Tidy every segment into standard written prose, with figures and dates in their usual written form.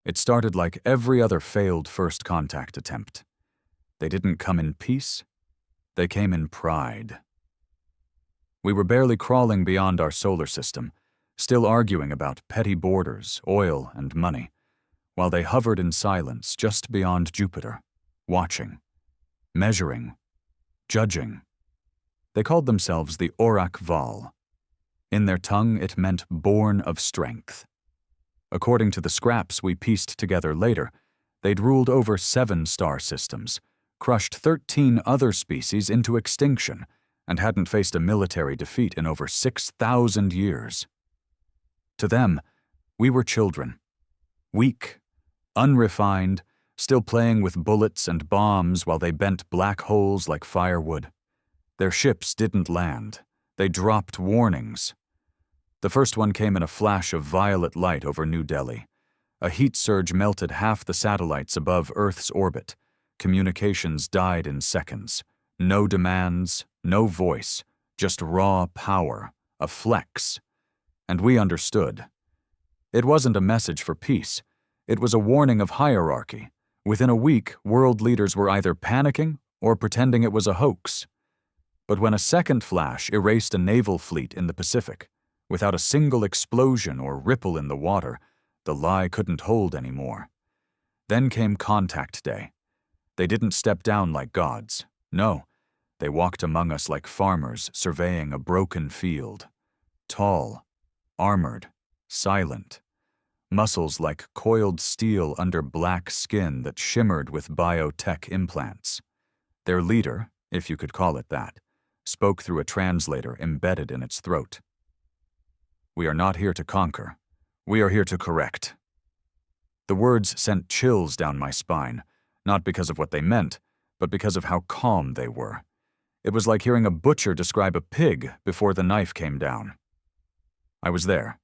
It started like every other failed first contact attempt. They didn't come in peace, they came in pride. We were barely crawling beyond our solar system, still arguing about petty borders, oil, and money, while they hovered in silence just beyond Jupiter, watching, measuring, judging. They called themselves the Orac Val. In their tongue, it meant born of strength. According to the scraps we pieced together later, they'd ruled over 7 star systems, crushed 13 other species into extinction, and hadn't faced a military defeat in over 6,000 years. To them, we were children, weak, unrefined, still playing with bullets and bombs while they bent black holes like firewood. Their ships didn't land. They dropped warnings. The first one came in a flash of violet light over New Delhi. A heat surge melted half the satellites above Earth's orbit. Communications died in seconds. No demands, no voice, just raw power, a flex. And we understood. It wasn't a message for peace. It was a warning of hierarchy. Within a week, world leaders were either panicking or pretending it was a hoax. But when a second flash erased a naval fleet in the Pacific, without a single explosion or ripple in the water, the lie couldn't hold anymore. Then came Contact Day. They didn't step down like gods. No, they walked among us like farmers surveying a broken field. Tall, armored, silent. Muscles like coiled steel under black skin that shimmered with biotech implants. Their leader, if you could call it that, spoke through a translator embedded in its throat. "We are not here to conquer. We are here to correct." The words sent chills down my spine, not because of what they meant, but because of how calm they were. It was like hearing a butcher describe a pig before the knife came down. I was there.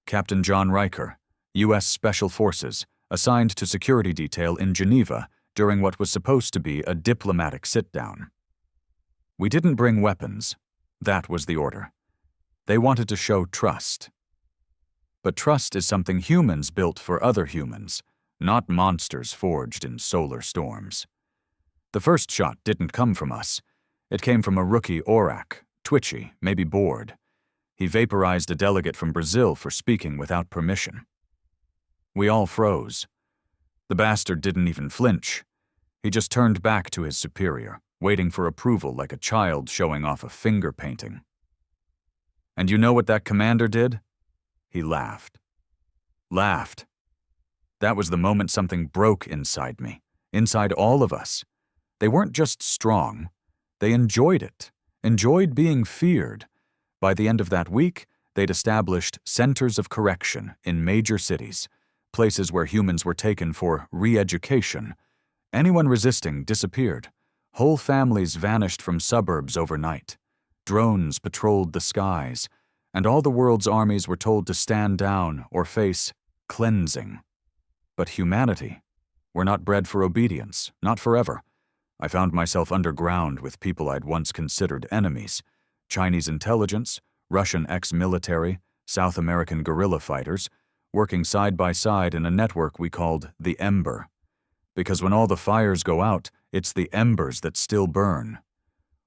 Captain John Riker, U.S. Special Forces, assigned to security detail in Geneva during what was supposed to be a diplomatic sit-down. We didn't bring weapons. That was the order. They wanted to show trust. But trust is something humans built for other humans, not monsters forged in solar storms. The first shot didn't come from us. It came from a rookie orac, twitchy, maybe bored. He vaporized a delegate from Brazil for speaking without permission. We all froze. The bastard didn't even flinch. He just turned back to his superior, waiting for approval like a child showing off a finger painting. "And you know what that commander did?" He laughed. Laughed. That was the moment something broke inside me, inside all of us. They weren't just strong. They enjoyed it, enjoyed being feared. By the end of that week, they'd established centers of correction in major cities, places where humans were taken for re-education. Anyone resisting disappeared. Whole families vanished from suburbs overnight. Drones patrolled the skies, and all the world's armies were told to stand down or face cleansing. But humanity, we're not bred for obedience, not forever. I found myself underground with people I'd once considered enemies. Chinese intelligence, Russian ex-military, South American guerrilla fighters, working side by side in a network we called the Ember. Because when all the fires go out, it's the embers that still burn.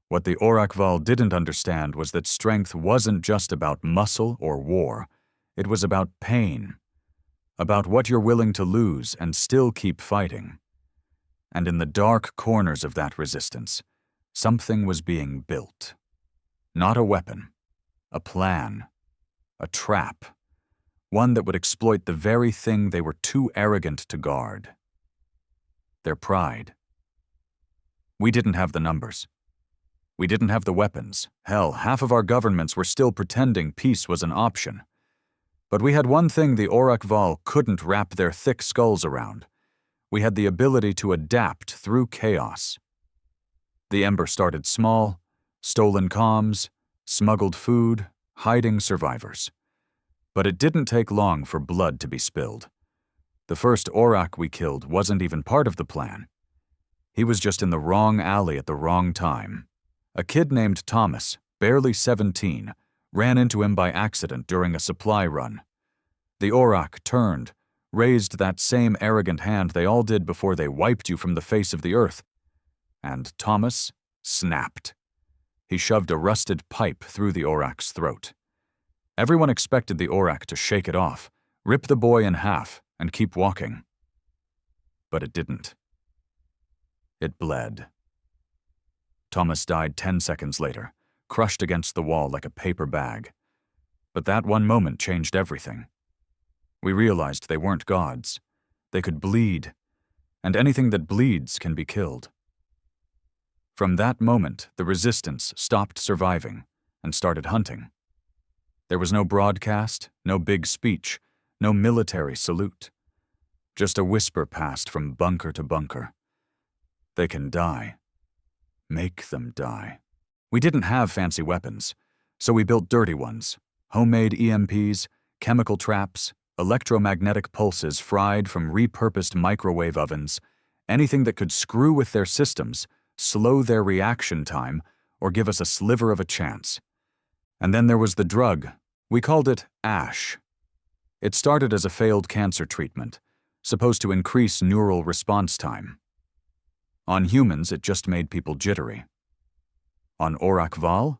What the Orac Val didn't understand was that strength wasn't just about muscle or war. It was about pain. About what you're willing to lose and still keep fighting. And in the dark corners of that resistance, something was being built. Not a weapon, a plan, a trap, one that would exploit the very thing they were too arrogant to guard. Their pride. We didn't have the numbers. We didn't have the weapons. Hell, half of our governments were still pretending peace was an option. But we had one thing the Orac Val couldn't wrap their thick skulls around. We had the ability to adapt through chaos. The Ember started small, stolen comms, smuggled food, hiding survivors. But it didn't take long for blood to be spilled. The first orac we killed wasn't even part of the plan. He was just in the wrong alley at the wrong time. A kid named Thomas, barely 17, ran into him by accident during a supply run. The orac turned, raised that same arrogant hand they all did before they wiped you from the face of the earth. And Thomas snapped. He shoved a rusted pipe through the orac's throat. Everyone expected the orac to shake it off, rip the boy in half, and keep walking. But it didn't. It bled. Thomas died 10 seconds later, crushed against the wall like a paper bag. But that one moment changed everything. We realized they weren't gods. They could bleed, and anything that bleeds can be killed. From that moment, the resistance stopped surviving and started hunting. There was no broadcast, no big speech, no military salute. Just a whisper passed from bunker to bunker. They can die. Make them die. We didn't have fancy weapons, so we built dirty ones. Homemade EMPs, chemical traps, electromagnetic pulses fried from repurposed microwave ovens, anything that could screw with their systems, slow their reaction time, or give us a sliver of a chance. And then there was the drug. We called it ash. It started as a failed cancer treatment, supposed to increase neural response time. On humans, it just made people jittery. On orac Val,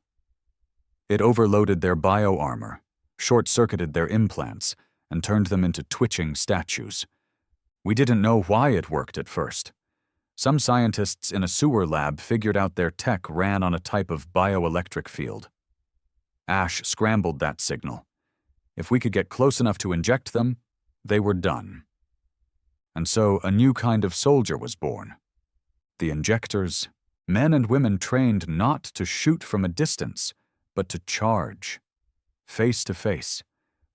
it overloaded their bio-armor, short-circuited their implants, and turned them into twitching statues. We didn't know why it worked at first. Some scientists in a sewer lab figured out their tech ran on a type of bioelectric field. Ash scrambled that signal. If we could get close enough to inject them, they were done. And so a new kind of soldier was born. The injectors, men and women trained not to shoot from a distance, but to charge. Face to face,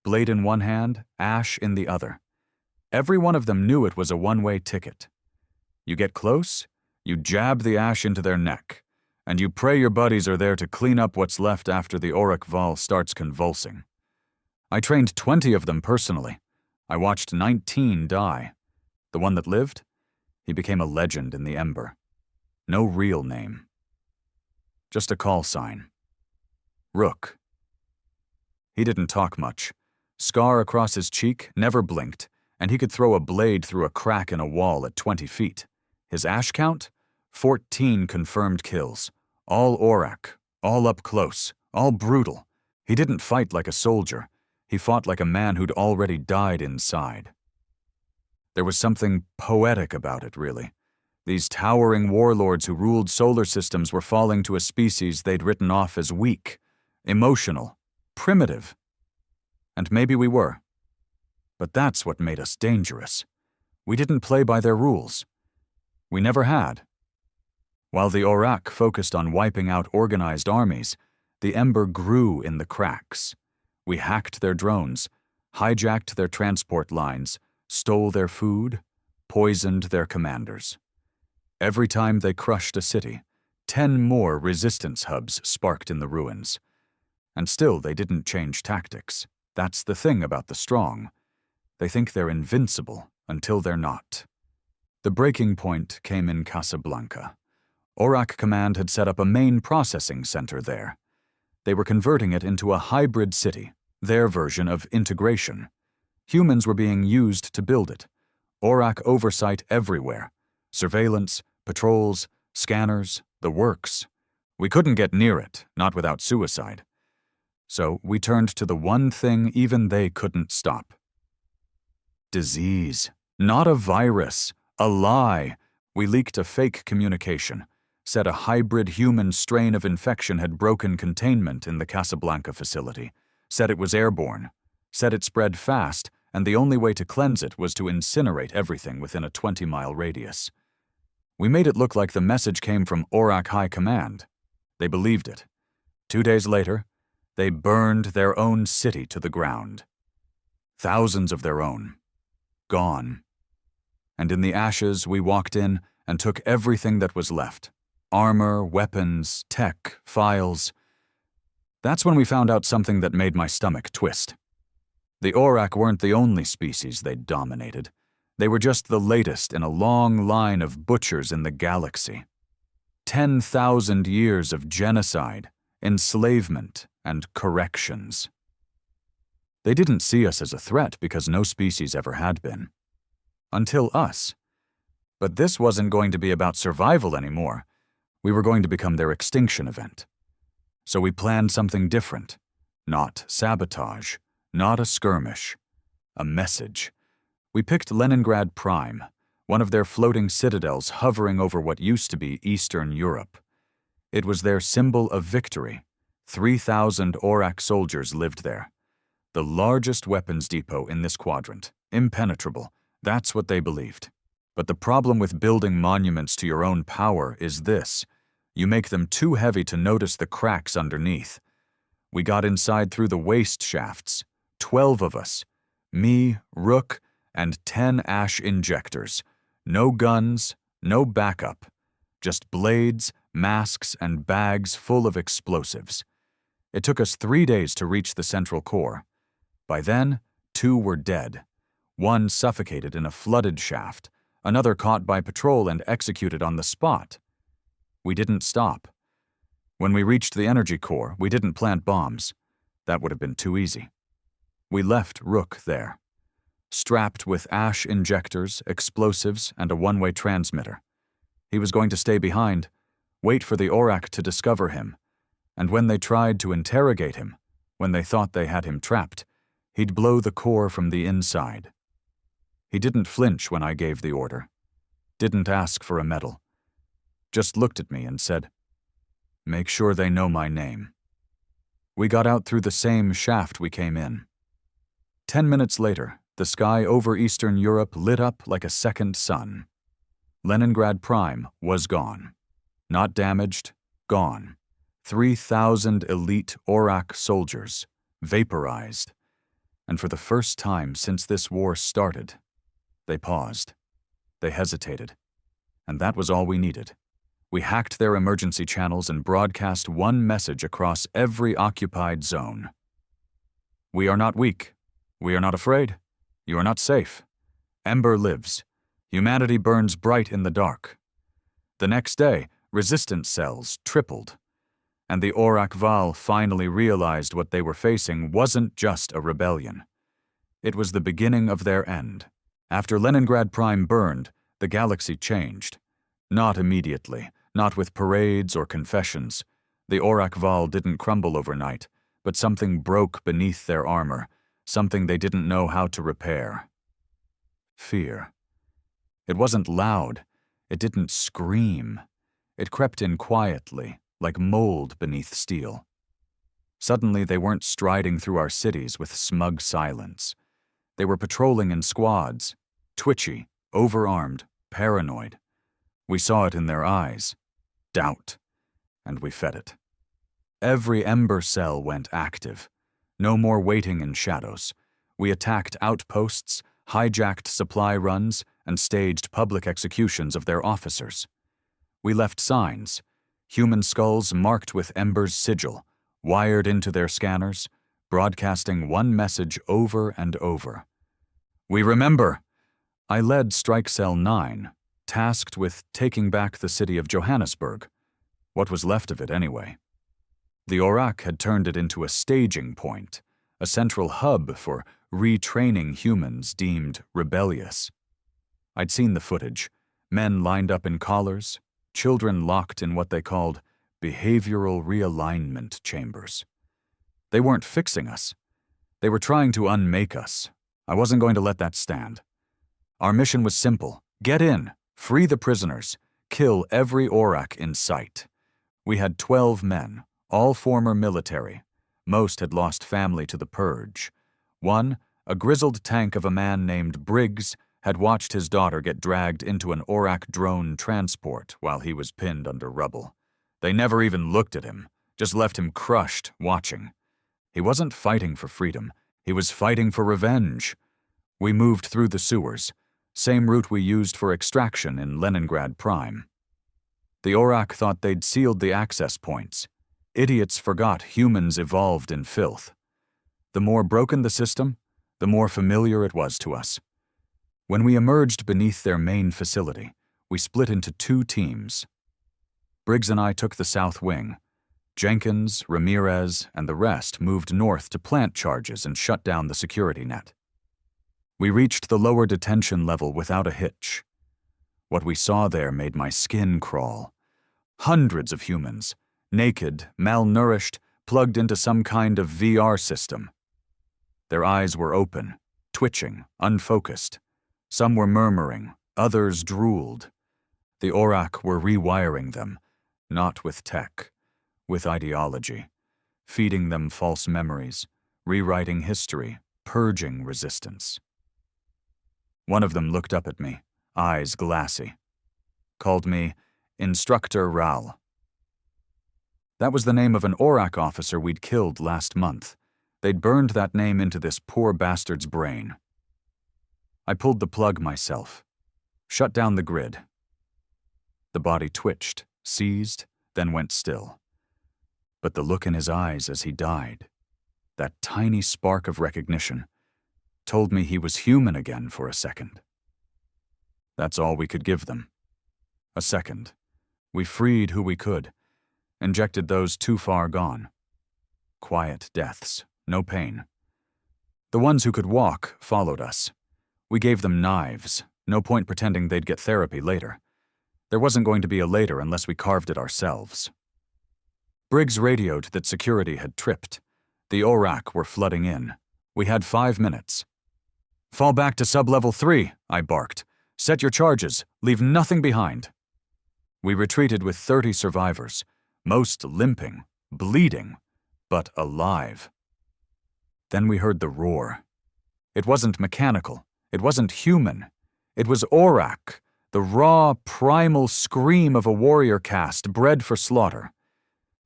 blade in one hand, ash in the other. Every one of them knew it was a one-way ticket. You get close, you jab the ash into their neck, and you pray your buddies are there to clean up what's left after the orac Val starts convulsing. I trained 20 of them personally. I watched 19 die. The one that lived? He became a legend in the Ember. No real name. Just a call sign. Rook. He didn't talk much. Scar across his cheek, never blinked, and he could throw a blade through a crack in a wall at 20 feet. His ash count? 14 confirmed kills. All orac, all up close, all brutal. He didn't fight like a soldier. He fought like a man who'd already died inside. There was something poetic about it, really. These towering warlords who ruled solar systems were falling to a species they'd written off as weak, emotional, primitive. And maybe we were. But that's what made us dangerous. We didn't play by their rules. We never had. While the orac focused on wiping out organized armies, the Ember grew in the cracks. We hacked their drones, hijacked their transport lines, stole their food, poisoned their commanders. Every time they crushed a city, 10 more resistance hubs sparked in the ruins. And still they didn't change tactics. That's the thing about the strong. They think they're invincible until they're not. The breaking point came in Casablanca. Orac Command had set up a main processing center there. They were converting it into a hybrid city, their version of integration. Humans were being used to build it. Orac oversight everywhere. Surveillance, patrols, scanners, the works. We couldn't get near it, not without suicide. So we turned to the one thing even they couldn't stop. Disease. Not a virus. A lie. We leaked a fake communication. Said a hybrid human strain of infection had broken containment in the Casablanca facility. Said it was airborne. Said it spread fast, and the only way to cleanse it was to incinerate everything within a 20-mile radius. We made it look like the message came from Orac High Command. They believed it. 2 days later, they burned their own city to the ground. Thousands of their own. Gone. And in the ashes, we walked in and took everything that was left. Armor, weapons, tech, files. That's when we found out something that made my stomach twist. The orac weren't the only species they'd dominated. They were just the latest in a long line of butchers in the galaxy. 10,000 years of genocide, enslavement, and corrections. They didn't see us as a threat because no species ever had been. Until us. But this wasn't going to be about survival anymore. We were going to become their extinction event. So we planned something different. Not sabotage, not a skirmish. A message. We picked Leningrad Prime, one of their floating citadels hovering over what used to be Eastern Europe. It was their symbol of victory. 3,000 orac soldiers lived there. The largest weapons depot in this quadrant. Impenetrable. That's what they believed. But the problem with building monuments to your own power is this. You make them too heavy to notice the cracks underneath. We got inside through the waste shafts. 12 of us. Me, Rook, and 10 ash injectors. No guns, no backup. Just blades, masks, and bags full of explosives. It took us 3 days to reach the central core. By then, 2 were dead. 1 suffocated in a flooded shaft, another caught by patrol and executed on the spot. We didn't stop. When we reached the energy core, we didn't plant bombs. That would have been too easy. We left Rook there, strapped with ash injectors, explosives, and a one-way transmitter. He was going to stay behind, wait for the orac to discover him, and when they tried to interrogate him, when they thought they had him trapped, he'd blow the core from the inside. He didn't flinch when I gave the order, didn't ask for a medal, just looked at me and said, "Make sure they know my name." We got out through the same shaft we came in. 10 minutes later, the sky over Eastern Europe lit up like a second sun. Leningrad Prime was gone. Not damaged, gone. 3,000 elite orac soldiers, vaporized. And for the first time since this war started, they paused. They hesitated. And that was all we needed. We hacked their emergency channels and broadcast one message across every occupied zone. We are not weak. We are not afraid. You are not safe. Ember lives. Humanity burns bright in the dark. The next day, resistance cells tripled. And the Orac Val finally realized what they were facing wasn't just a rebellion. It was the beginning of their end. After Leningrad Prime burned, the galaxy changed. Not immediately, not with parades or confessions. The Orac Val didn't crumble overnight, but something broke beneath their armor, something they didn't know how to repair. Fear. It wasn't loud. It didn't scream. It crept in quietly, like mold beneath steel. Suddenly, they weren't striding through our cities with smug silence. They were patrolling in squads, twitchy, overarmed, paranoid. We saw it in their eyes. Doubt. And we fed it. Every ember cell went active. No more waiting in shadows. We attacked outposts, hijacked supply runs, and staged public executions of their officers. We left signs, human skulls marked with Ember's sigil, wired into their scanners, broadcasting one message over and over. "We remember!" I led Strike Cell 9, tasked with taking back the city of Johannesburg, what was left of it anyway. The Orac had turned it into a staging point, a central hub for retraining humans deemed rebellious. I'd seen the footage, men lined up in collars, children locked in what they called behavioral realignment chambers. They weren't fixing us. They were trying to unmake us. I wasn't going to let that stand. Our mission was simple. Get in, free the prisoners, kill every orac in sight. We had 12 men, all former military. Most had lost family to the purge. One, a grizzled tank of a man named Briggs, had watched his daughter get dragged into an orac drone transport while he was pinned under rubble. They never even looked at him, just left him crushed, watching. He wasn't fighting for freedom. He was fighting for revenge. We moved through the sewers, same route we used for extraction in Leningrad Prime. The orac thought they'd sealed the access points. Idiots forgot humans evolved in filth. The more broken the system, the more familiar it was to us. When we emerged beneath their main facility, we split into 2 teams. Briggs and I took the south wing. Jenkins, Ramirez, and the rest moved north to plant charges and shut down the security net. We reached the lower detention level without a hitch. What we saw there made my skin crawl. Hundreds of humans, naked, malnourished, plugged into some kind of VR system. Their eyes were open, twitching, unfocused. Some were murmuring, others drooled. The orac were rewiring them, not with tech, with ideology, feeding them false memories, rewriting history, purging resistance. One of them looked up at me, eyes glassy, called me Instructor Ral. That was the name of an orac officer we'd killed last month. They'd burned that name into this poor bastard's brain. I pulled the plug myself, shut down the grid. The body twitched, seized, then went still. But the look in his eyes as he died, that tiny spark of recognition, told me he was human again for a second. That's all we could give them. A second. We freed who we could, injected those too far gone. Quiet deaths, no pain. The ones who could walk followed us. We gave them knives, no point pretending they'd get therapy later. There wasn't going to be a later unless we carved it ourselves. Briggs radioed that security had tripped. The orac were flooding in. We had 5 minutes. "Fall back to sub-level 3, I barked. "Set your charges. Leave nothing behind." We retreated with 30 survivors, most limping, bleeding, but alive. Then we heard the roar. It wasn't mechanical. It wasn't human. It was orac, the raw, primal scream of a warrior caste bred for slaughter.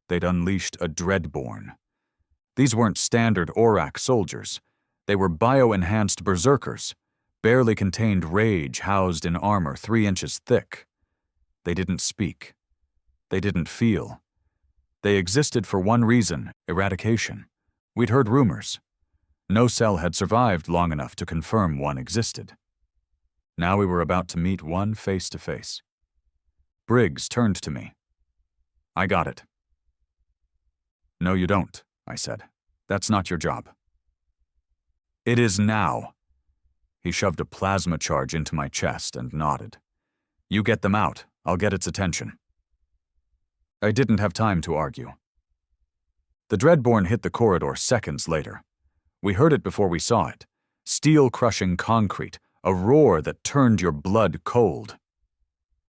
They'd unleashed a dreadborn. These weren't standard orac soldiers. They were bio-enhanced berserkers, barely contained rage housed in armor 3 inches thick. They didn't speak. They didn't feel. They existed for one reason, eradication. We'd heard rumors. No cell had survived long enough to confirm one existed. Now we were about to meet one face to face. Briggs turned to me. "I got it." "No, you don't," I said. "That's not your job." "It is now." He shoved a plasma charge into my chest and nodded. "You get them out. I'll get its attention." I didn't have time to argue. The dreadborn hit the corridor seconds later. We heard it before we saw it. Steel-crushing concrete, a roar that turned your blood cold.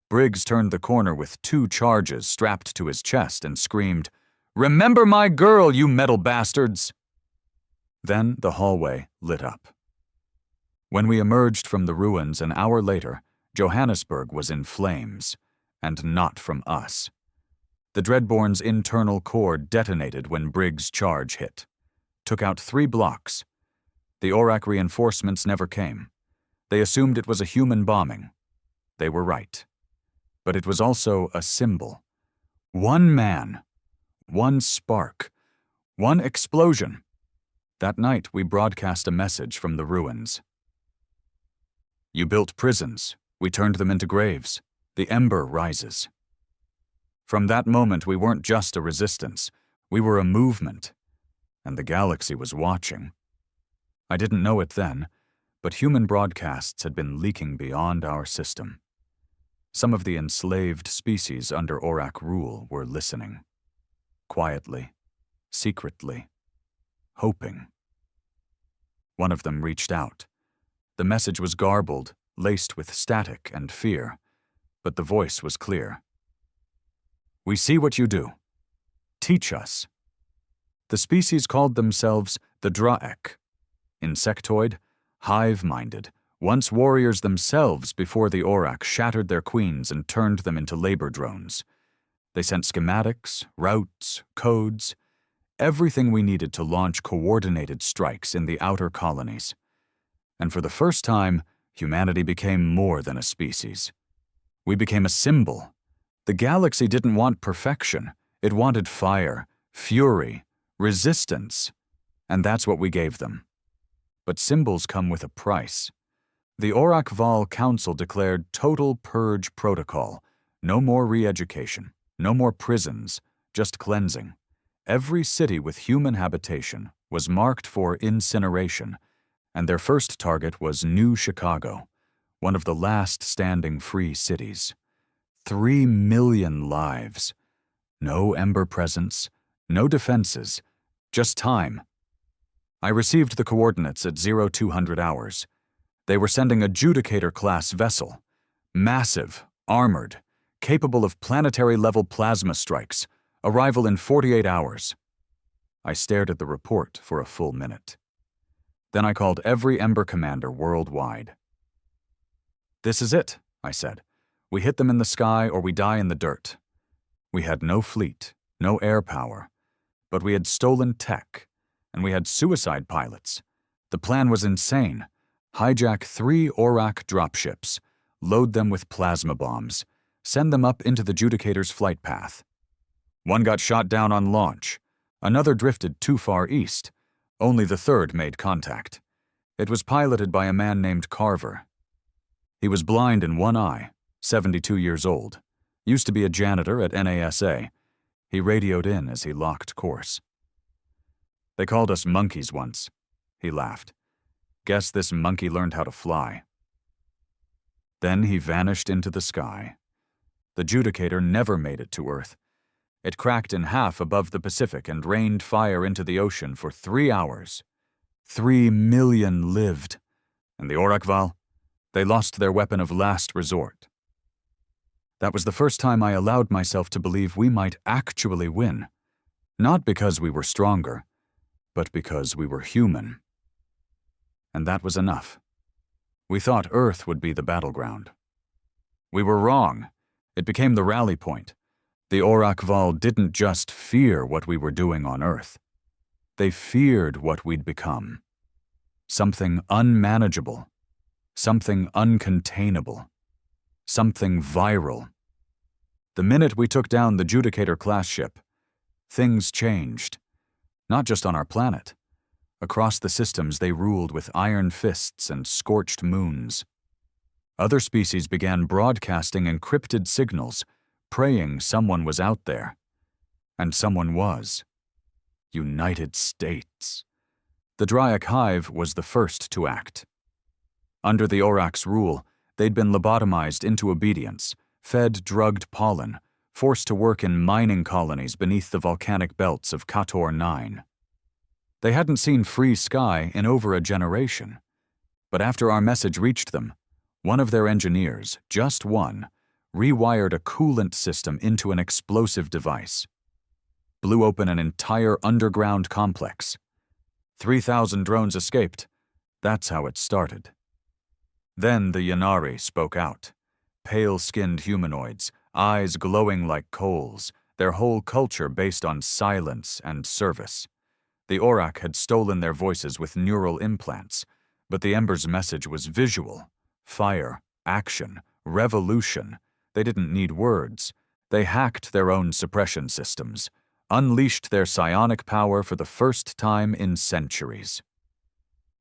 Briggs turned the corner with 2 charges strapped to his chest and screamed, "Remember my girl, you metal bastards!" Then the hallway lit up. When we emerged from the ruins an hour later, Johannesburg was in flames, and not from us. The Dreadborn's internal core detonated when Briggs' charge hit. Took out 3 blocks. The orac reinforcements never came. They assumed it was a human bombing. They were right. But it was also a symbol. One man. One spark. One explosion. That night we broadcast a message from the ruins. "You built prisons. We turned them into graves. The ember rises." From that moment we weren't just a resistance. We were a movement. And the galaxy was watching. I didn't know it then, but human broadcasts had been leaking beyond our system. Some of the enslaved species under orac rule were listening. Quietly, secretly, hoping. One of them reached out. The message was garbled, laced with static and fear, but the voice was clear. "We see what you do. Teach us." The species called themselves the Draek, insectoid, hive-minded, once warriors themselves before the orac shattered their queens and turned them into labor drones. They sent schematics, routes, codes, everything we needed to launch coordinated strikes in the outer colonies. And for the first time, humanity became more than a species. We became a symbol. The galaxy didn't want perfection. It wanted fire, fury, resistance, and that's what we gave them. But symbols come with a price. The Orac Val Council declared total purge protocol. No more re-education, no more prisons, just cleansing. every city with human habitation was marked for incineration, and their first target was New Chicago, one of the last standing free cities. 3 million lives. No ember presence, no defenses, just time. I received the coordinates at 0200 hours. They were sending a Judicator-class vessel, massive, armored, capable of planetary-level plasma strikes, arrival in 48 hours. I stared at the report for a full minute. Then I called every Ember commander worldwide. "This is it," I said. "We hit them in the sky or we die in the dirt." We had no fleet, no air power, but we had stolen tech, and we had suicide pilots. The plan was insane. Hijack 3 orac dropships, load them with plasma bombs, send them up into the Judicator's flight path. One got shot down on launch. Another drifted too far east. Only the third made contact. It was piloted by a man named Carver. He was blind in one eye, 72 years old. Used to be a janitor at NASA. He radioed in as he locked course. "They called us monkeys once," he laughed. "Guess this monkey learned how to fly." Then he vanished into the sky. The Judicator never made it to Earth. It cracked in half above the Pacific and rained fire into the ocean for 3 hours. 3 million lived. And the Oracval? They lost their weapon of last resort. That was the first time I allowed myself to believe we might actually win. Not because we were stronger, but because we were human. And that was enough. We thought Earth would be the battleground. We were wrong. It became the rally point. The Oracval didn't just fear what we were doing on Earth. They feared what we'd become. Something unmanageable. Something uncontainable. Something viral. The minute we took down the Judicator-class ship, things changed. Not just on our planet. Across the systems they ruled with iron fists and scorched moons. Other species began broadcasting encrypted signals, praying someone was out there. And someone was. United States. The Dryak Hive was the first to act. Under the Orac's rule, they'd been lobotomized into obedience, fed drugged pollen, forced to work in mining colonies beneath the volcanic belts of Kator 9. They hadn't seen free sky in over a generation. But after our message reached them, one of their engineers, just one, rewired a coolant system into an explosive device. Blew open an entire underground complex. 3,000 drones escaped. That's how it started. Then the Yanari spoke out. Pale-skinned humanoids, eyes glowing like coals, their whole culture based on silence and service. The Orac had stolen their voices with neural implants, but the Ember's message was visual. Fire, action, revolution. They didn't need words. They hacked their own suppression systems, unleashed their psionic power for the first time in centuries.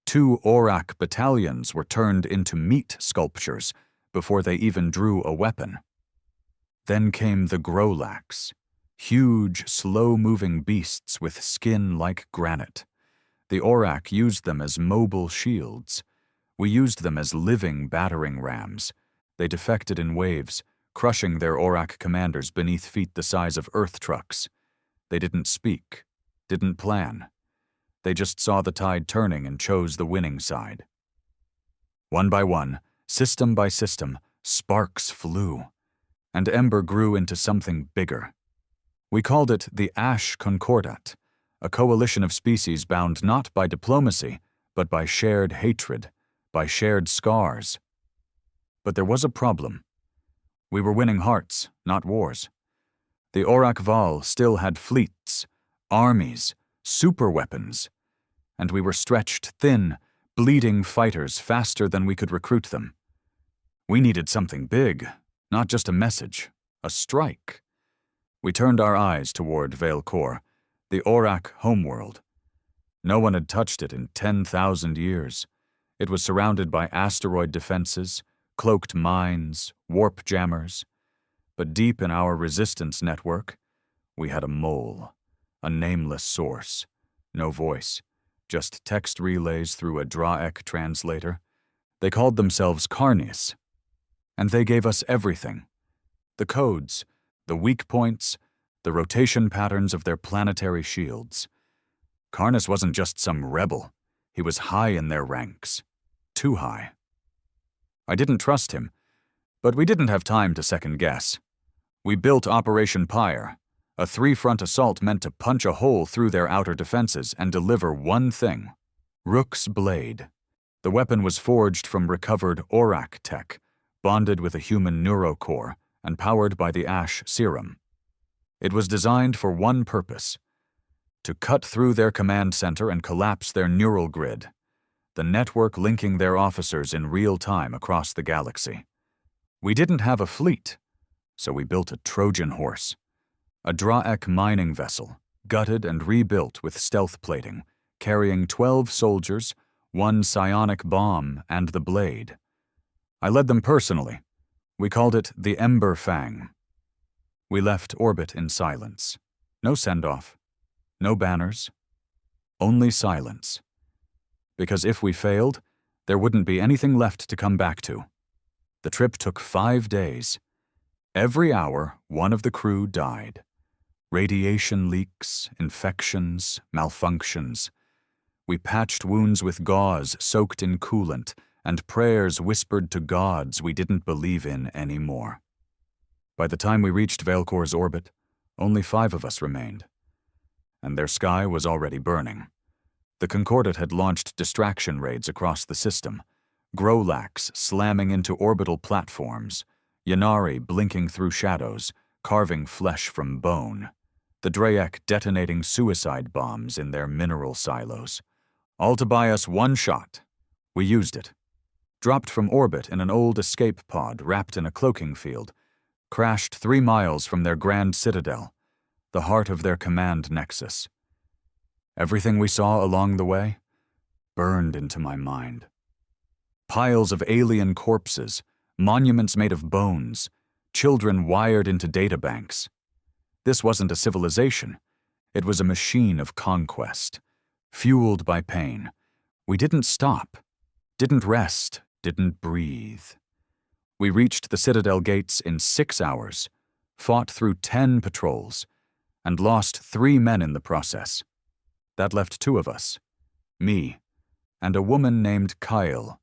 2 Orac battalions were turned into meat sculptures before they even drew a weapon. Then came the Grolacs, huge, slow-moving beasts with skin like granite. The Orac used them as mobile shields. We used them as living battering rams. They defected in waves, crushing their Orac commanders beneath feet the size of earth trucks. They didn't speak, didn't plan. They just saw the tide turning and chose the winning side. One by one, system by system, sparks flew, and Ember grew into something bigger. We called it the Ash Concordat, a coalition of species bound not by diplomacy, but by shared hatred, by shared scars. But there was a problem. We were winning hearts, not wars. The Oracval still had fleets, armies, superweapons, and we were stretched thin, bleeding fighters faster than we could recruit them. We needed something big, not just a message, a strike. We turned our eyes toward Veilcor, the Orac homeworld. No one had touched it in 10,000 years. It was surrounded by asteroid defenses, cloaked mines, warp jammers. But deep in our resistance network, we had a mole a nameless source. No voice, just text relays through a Draec translator. They called themselves Carnius, and they gave us everything. The codes, the weak points, the rotation patterns of their planetary shields. Carnius wasn't just some rebel. He was high in their ranks. Too high. I didn't trust him, but we didn't have time to second guess. We built Operation Pyre, a three-front assault meant to punch a hole through their outer defenses and deliver one thing: Rook's Blade. The weapon was forged from recovered orac tech, bonded with a human neurocore and powered by the Ash Serum. It was designed for one purpose: to cut through their command center and collapse their neural grid, the network linking their officers in real time across the galaxy. We didn't have a fleet, so we built a Trojan horse, a Draec mining vessel, gutted and rebuilt with stealth plating, carrying 12 soldiers, 1 psionic bomb, and the blade. I led them personally. We called it the Ember Fang. We left orbit in silence. No send-off. No banners. Only silence. Because if we failed, there wouldn't be anything left to come back to. The trip took 5 days. Every hour, one of the crew died. Radiation leaks, infections, malfunctions. We patched wounds with gauze soaked in coolant and prayers whispered to gods we didn't believe in anymore. By the time we reached Veilcor's orbit, only 5 of us remained. And their sky was already burning. The concordat had launched distraction raids across the system, Grolax slamming into orbital platforms, Yanari blinking through shadows, carving flesh from bone, the Draec detonating suicide bombs in their mineral silos. All to buy us one shot. We used it. Dropped from orbit in an old escape pod wrapped in a cloaking field, crashed 3 miles from their grand citadel, the heart of their command nexus. Everything we saw along the way burned into my mind. Piles of alien corpses, monuments made of bones, children wired into databanks. This wasn't a civilization. It was a machine of conquest, fueled by pain. We didn't stop, didn't rest, didn't breathe. We reached the Citadel gates in 6 hours, fought through 10 patrols, and lost 3 men in the process. That left 2 of us, me, and a woman named Kyle.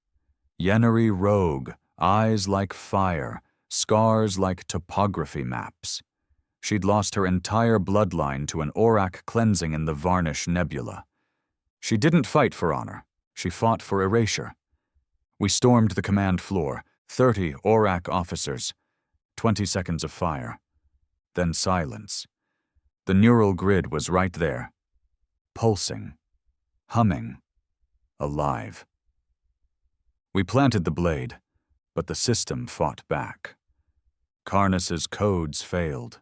Yennery rogue, eyes like fire, scars like topography maps. She'd lost her entire bloodline to an orac cleansing in the Varnish Nebula. She didn't fight for honor. She fought for erasure. We stormed the command floor, 30 orac officers, 20 seconds of fire. Then silence. The neural grid was right there, pulsing, humming, alive. We planted the blade, but the system fought back. Carnius's codes failed.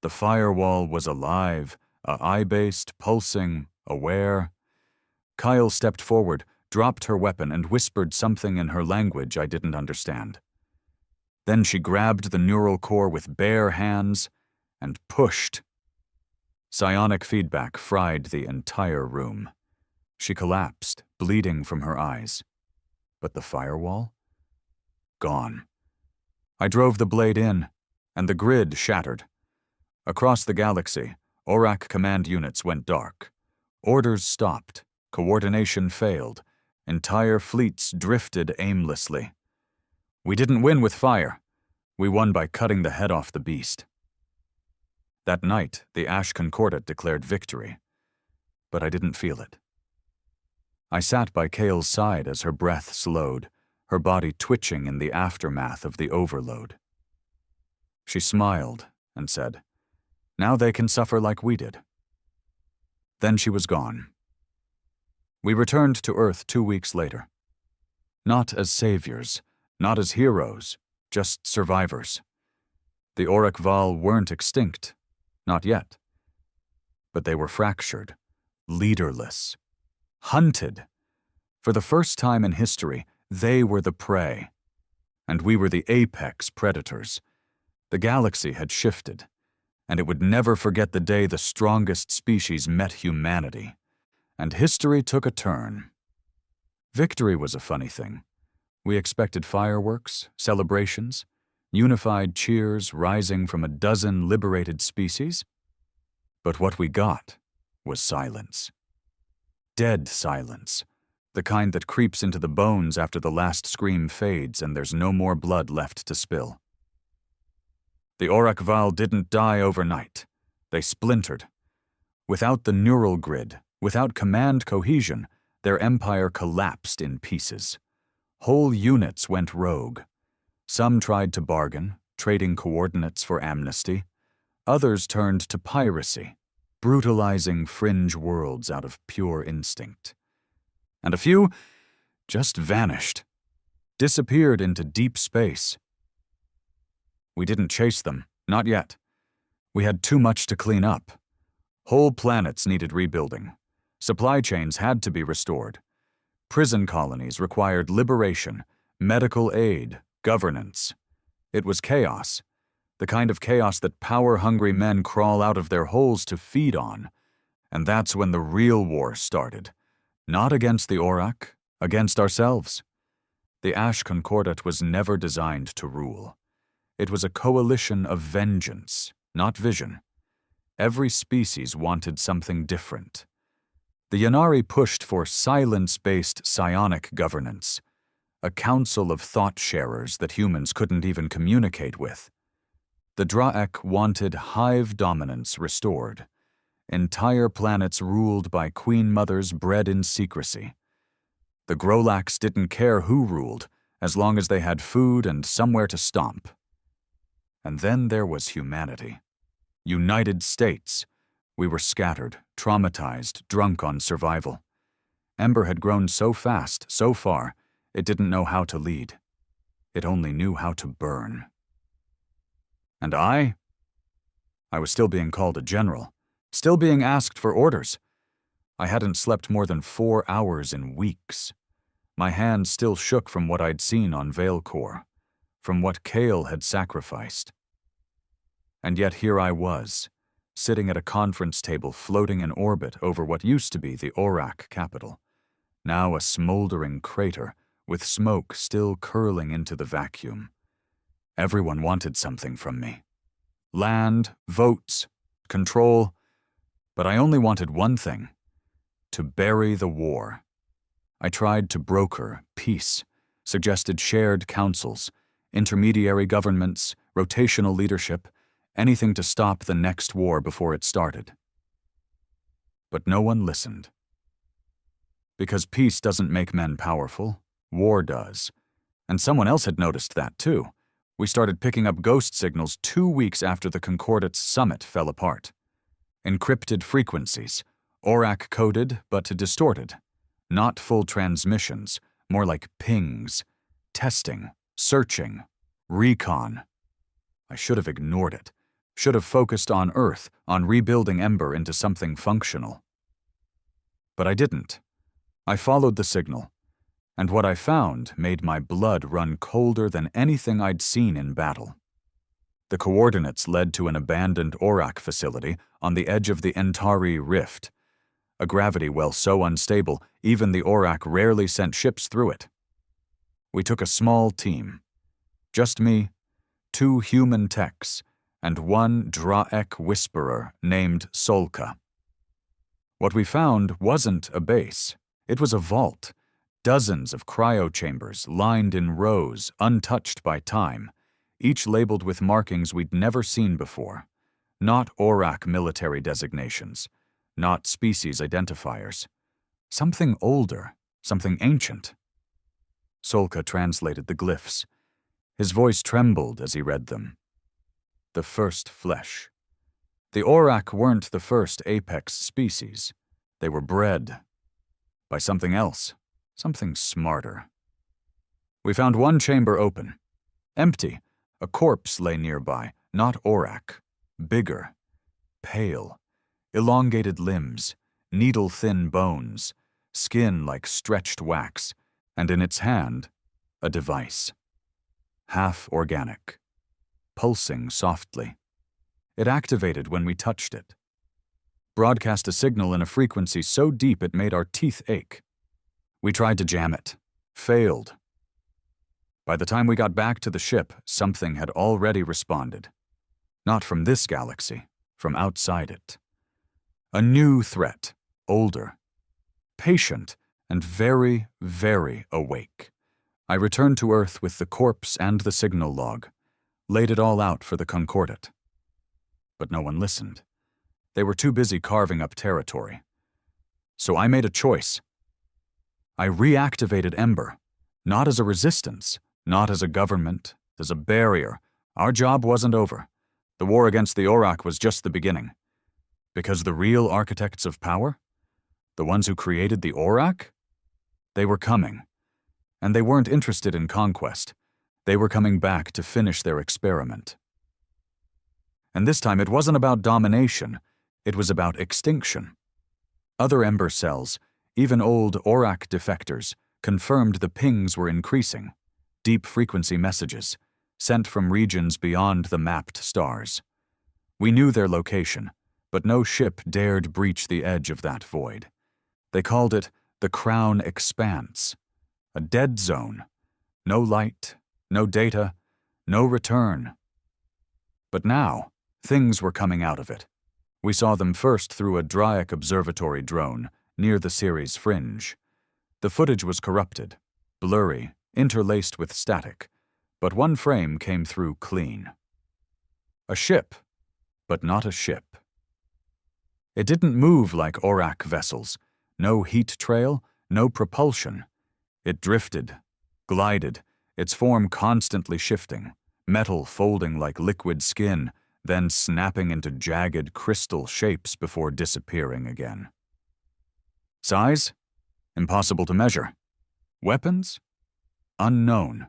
The firewall was alive, eye-based, pulsing, aware. Kyle stepped forward, dropped her weapon, and whispered something in her language I didn't understand. Then she grabbed the neural core with bare hands and pushed. Psionic feedback fried the entire room. She collapsed, bleeding from her eyes. But the firewall? Gone. I drove the blade in, and the grid shattered. Across the galaxy, orac command units went dark. Orders stopped. Coordination failed. Entire fleets drifted aimlessly. We didn't win with fire. We won by cutting the head off the beast. That night, the Ash Concordat declared victory, but I didn't feel it. I sat by Kale's side as her breath slowed, her body twitching in the aftermath of the overload. She smiled and said, "Now they can suffer like we did." Then she was gone. We returned to Earth 2 weeks later. Not as saviors, not as heroes, just survivors. The Orac Val weren't extinct, not yet. But they were fractured, leaderless, hunted. For the first time in history, they were the prey, and we were the apex predators. The galaxy had shifted. and it would never forget the day the strongest species met humanity, and history took a turn. Victory was a funny thing. We expected fireworks, celebrations, unified cheers rising from a dozen liberated species. But what we got was silence. Dead silence, the kind that creeps into the bones after the last scream fades and there's no more blood left to spill. The orac didn't die overnight. They splintered. Without the neural grid, without command cohesion, their empire collapsed in pieces. Whole units went rogue. Some tried to bargain, trading coordinates for amnesty. Others turned to piracy, brutalizing fringe worlds out of pure instinct. And a few just vanished, disappeared into deep space. We didn't chase them, not yet. We had too much to clean up. Whole planets needed rebuilding. Supply chains had to be restored. Prison colonies required liberation, medical aid, governance. It was chaos, the kind of chaos that power-hungry men crawl out of their holes to feed on. And that's when the real war started. Not against the orac, against ourselves. The Ash Concordat was never designed to rule. It was a coalition of vengeance, not vision. Every species wanted something different. The Yanari pushed for silence-based psionic governance, a council of thought-sharers that humans couldn't even communicate with. The Draek wanted hive dominance restored, entire planets ruled by queen mothers bred in secrecy. The Grolax didn't care who ruled, as long as they had food and somewhere to stomp. And then there was humanity. United States. We were scattered, traumatized, drunk on survival. Ember had grown so fast, so far, it didn't know how to lead. It only knew how to burn. And I was still being called a general, still being asked for orders. I hadn't slept more than 4 hours in weeks. My hands still shook from what I'd seen on Veilcore, from what Kale had sacrificed. And yet here I was, sitting at a conference table floating in orbit over what used to be the orac capital, now a smoldering crater with smoke still curling into the vacuum. Everyone wanted something from me. Land, votes, control, but I only wanted one thing: to bury the war. I tried to broker peace, suggested shared councils, intermediary governments, rotational leadership, anything to stop the next war before it started. But no one listened. Because peace doesn't make men powerful, war does. And someone else had noticed that too. We started picking up ghost signals 2 weeks after the Concordat's summit fell apart. Encrypted frequencies, orac-coded but distorted. Not full transmissions, more like pings. Testing, searching, recon. I should have ignored it. Should have focused on Earth, on rebuilding Ember into something functional. But I didn't. I followed the signal, and what I found made my blood run colder than anything I'd seen in battle. The coordinates led to an abandoned orac facility on the edge of the Entari Rift, a gravity well so unstable even the orac rarely sent ships through it. We took a small team. Just me, 2 human techs, and 1 Draek whisperer named Solka. What we found wasn't a base. It was a vault. Dozens of cryo-chambers lined in rows, untouched by time, each labeled with markings we'd never seen before. Not orac military designations, not species identifiers. Something older, something ancient. Solka translated the glyphs. His voice trembled as he read them. The first flesh. The orac weren't the first apex species. They were bred by something else, something smarter. We found one chamber open. Empty. A corpse lay nearby, not orac. Bigger. Pale. Elongated limbs. Needle-thin bones. Skin like stretched wax. And in its hand, a device. Half organic. Pulsing softly. It activated when we touched it. Broadcast a signal in a frequency so deep it made our teeth ache. We tried to jam it. Failed. By the time we got back to the ship, something had already responded. Not from this galaxy, from outside it. A new threat, older, patient, and very, very awake. I returned to Earth with the corpse and the signal log, laid it all out for the concordat. But no one listened. They were too busy carving up territory. So I made a choice. I reactivated Ember, not as a resistance, not as a government, as a barrier. Our job wasn't over. The war against the orac was just the beginning. Because the real architects of power, the ones who created the orac, they were coming. And they weren't interested in conquest. They were coming back to finish their experiment. And this time it wasn't about domination, it was about extinction. Other Ember cells, even old orac defectors, confirmed the pings were increasing. Deep frequency messages, sent from regions beyond the mapped stars. We knew their location, but no ship dared breach the edge of that void. They called it the Crown Expanse, a dead zone. No light, no data, no return. But now, things were coming out of it. We saw them first through a Draic observatory drone near the Ceres fringe. The footage was corrupted, blurry, interlaced with static, but one frame came through clean. A ship, but not a ship. It didn't move like orac vessels. No heat trail, no propulsion. It drifted, glided, its form constantly shifting, metal folding like liquid skin, then snapping into jagged crystal shapes before disappearing again. Size? Impossible to measure. Weapons? Unknown.